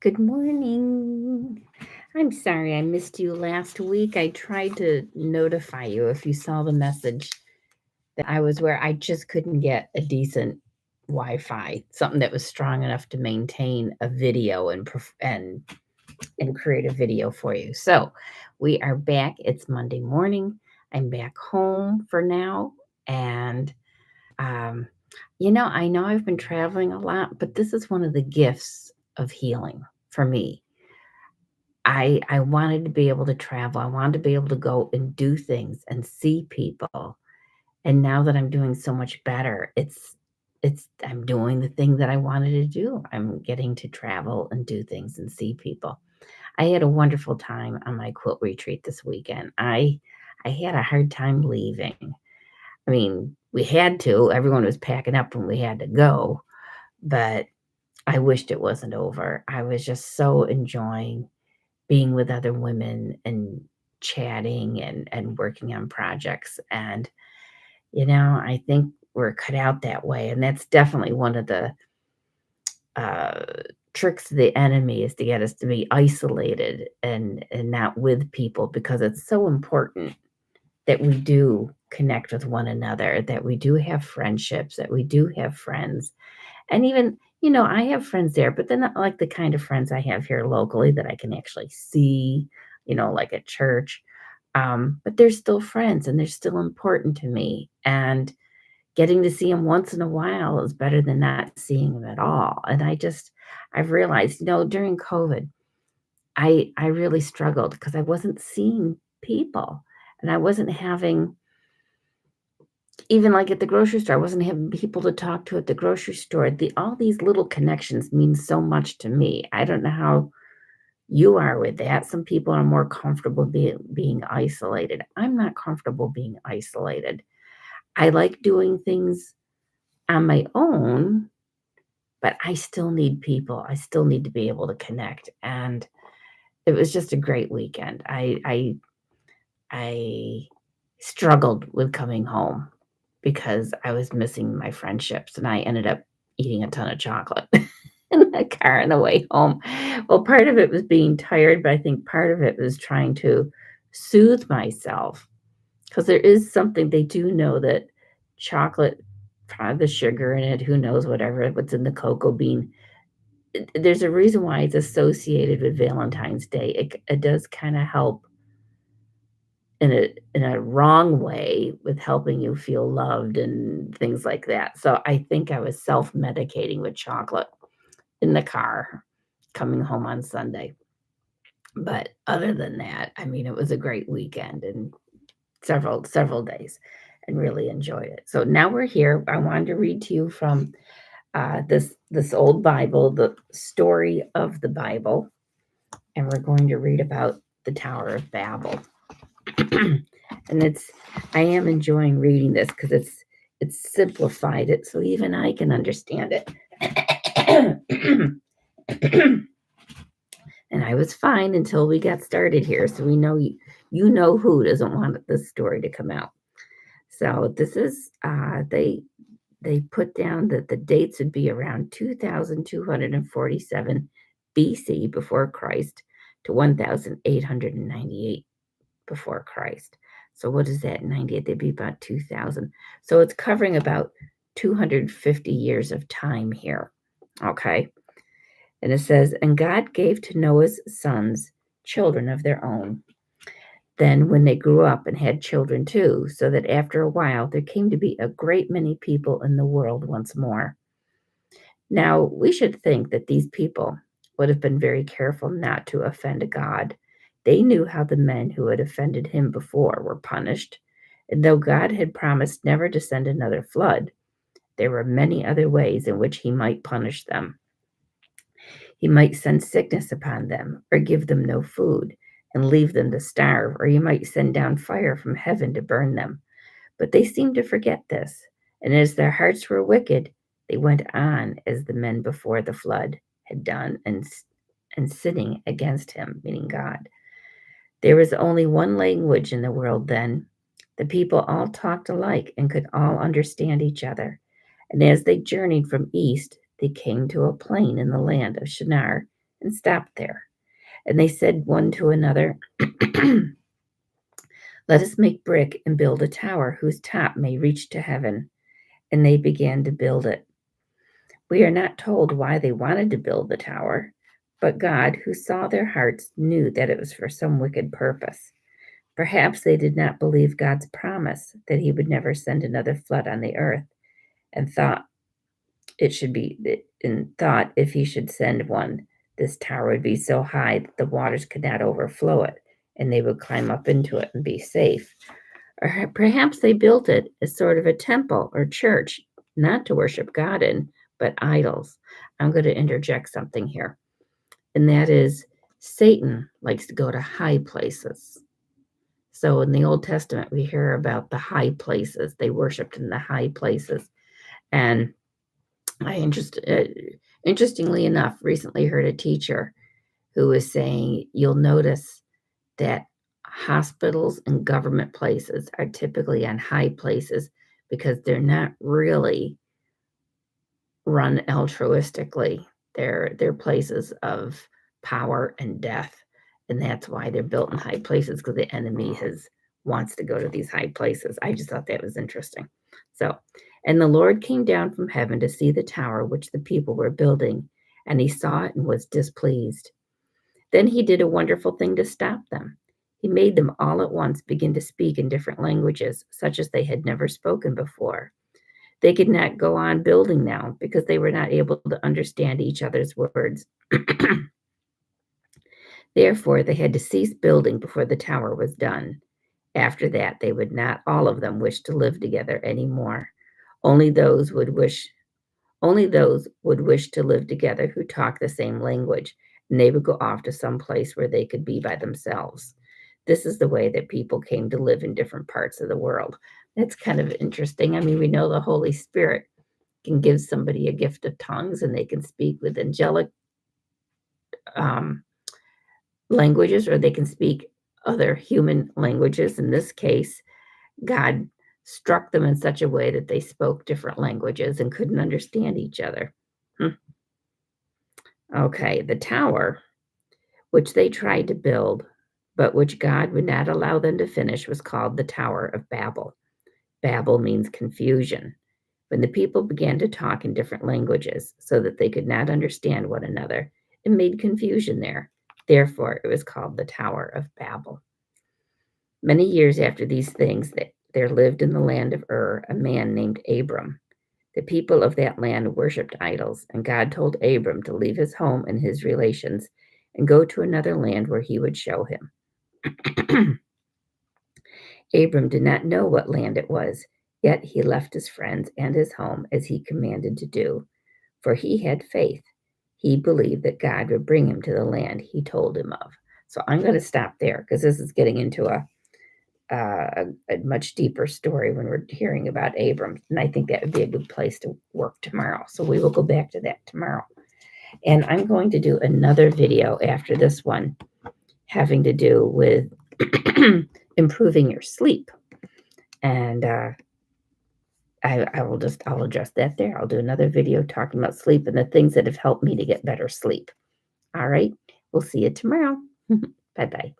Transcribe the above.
Good morning. I'm sorry I missed you last week. I tried to notify you if you saw the message that I was where I just couldn't get a decent Wi-Fi, something that was strong enough to maintain a video and create a video for you. So, we are back. It's Monday morning. I'm back home for now and um I know I've been traveling a lot, but this is one of the gifts of healing for me. I wanted to be able to travel. I wanted to be able to go and do things and see people. And now that I'm doing so much better, it's I'm doing the thing that I wanted to do. I'm getting to travel and do things and see people. I had a wonderful time on my quilt retreat this weekend. I had a hard time leaving. I mean, we had to. Everyone was packing up when we had to go, but I wished it wasn't over. I was just so enjoying being with other women and chatting and working on projects. And, I think we're cut out that way. And that's definitely one of the uh, tricks of the enemy is to get us to be isolated and not with people because it's so important that we do connect with one another, that we do have friendships, that we do have friends. And even, I have friends there, but they're not like the kind of friends I have here locally that I can actually see, like at church. But they're still friends and they're still important to me. And getting to see them once in a while is better than not seeing them at all. And I've realized, during COVID, I really struggled because I wasn't seeing people and I wasn't having even like at the grocery store, I wasn't having people to talk to at the grocery store. All these little connections mean so much to me. I don't know how you are with that. Some people are more comfortable being isolated. I'm not comfortable being isolated. I like doing things on my own, but I still need people. I still need to be able to connect. And it was just a great weekend. I struggled with coming home because I was missing my friendships, and I ended up eating a ton of chocolate in the car on the way home. Well, part of it was being tired, but I think part of it was trying to soothe myself because there is something they do know that chocolate, probably the sugar in it, who knows what's in the cocoa bean. There's a reason why it's associated with Valentine's Day. It does kind of help in a wrong way with helping you feel loved and things like that. So I think I was self-medicating with chocolate in the car coming home on Sunday. But other than that, I mean, it was a great weekend and several days and really enjoyed it. So now we're here. I wanted to read to you from this old Bible, the story of the Bible, and we're going to read about the Tower of Babel. And I am enjoying reading this because it's simplified it so even I can understand it. And I was fine until we got started here. So we know you know who doesn't want this story to come out. So this is they put down that the dates would be around 2247 BC before Christ to 1898 before Christ. So what is that? 98, they'd be about 2000. So it's covering about 250 years of time here. Okay. And it says, and God gave to Noah's sons children of their own. Then, when they grew up and had children too, so that after a while there came to be a great many people in the world once more. Now, we should think that these people would have been very careful not to offend God. They knew how the men who had offended him before were punished, and though God had promised never to send another flood, there were many other ways in which he might punish them. He might send sickness upon them, or give them no food, and leave them to starve, or he might send down fire from heaven to burn them. But they seemed to forget this, and as their hearts were wicked, they went on as the men before the flood had done, and sinning against him, meaning God. There was only one language in the world then. The people all talked alike and could all understand each other. And as they journeyed from east, they came to a plain in the land of Shinar, and stopped there. And they said one to another, let us make brick and build a tower whose top may reach to heaven. And they began to build it. We are not told why they wanted to build the tower, but God, who saw their hearts, knew that it was for some wicked purpose. Perhaps they did not believe God's promise that he would never send another flood on the earth, and thought if he should send one, this tower would be so high that the waters could not overflow it, and they would climb up into it and be safe. Or perhaps they built it as sort of a temple or church, not to worship God in, but idols. I'm going to interject something here, and that is Satan likes to go to high places. So in the Old Testament, we hear about the high places. They worshiped in the high places. And interestingly enough, recently heard a teacher who was saying, you'll notice that hospitals and government places are typically on high places because they're not really run altruistically. They're places of power and death. And that's why they're built in high places, because the enemy wants to go to these high places. I just thought that was interesting. So, and the Lord came down from heaven to see the tower which the people were building, and he saw it and was displeased. Then he did a wonderful thing to stop them. He made them all at once begin to speak in different languages, such as they had never spoken before. They could not go on building now because they were not able to understand each other's words. Therefore, they had to cease building before the tower was done. After that, they would not all of them wish to live together any more. Only those would wish to live together who talk the same language, and they would go off to some place where they could be by themselves. This is the way that people came to live in different parts of the world. That's kind of interesting. I mean, we know the Holy Spirit can give somebody a gift of tongues and they can speak with angelic languages, or they can speak other human languages. In this case, God struck them in such a way that they spoke different languages and couldn't understand each other. Okay, the tower, which they tried to build, but which God would not allow them to finish, was called the Tower of Babel. Babel means confusion. When the people began to talk in different languages so that they could not understand one another, it made confusion there. Therefore, it was called the Tower of Babel. Many years after these things, there lived in the land of Ur a man named Abram. The people of that land worshipped idols, and God told Abram to leave his home and his relations and go to another land where he would show him. Abram did not know what land it was, yet he left his friends and his home as he commanded to do, for he had faith. He believed that God would bring him to the land he told him of. So I'm going to stop there because this is getting into a much deeper story when we're hearing about Abram, and I think that would be a good place to work tomorrow. So we will go back to that tomorrow. And I'm going to do another video after this one having to do with improving your sleep. And I'll address that there. I'll do another video talking about sleep and the things that have helped me to get better sleep. All right. We'll see you tomorrow. Bye-bye.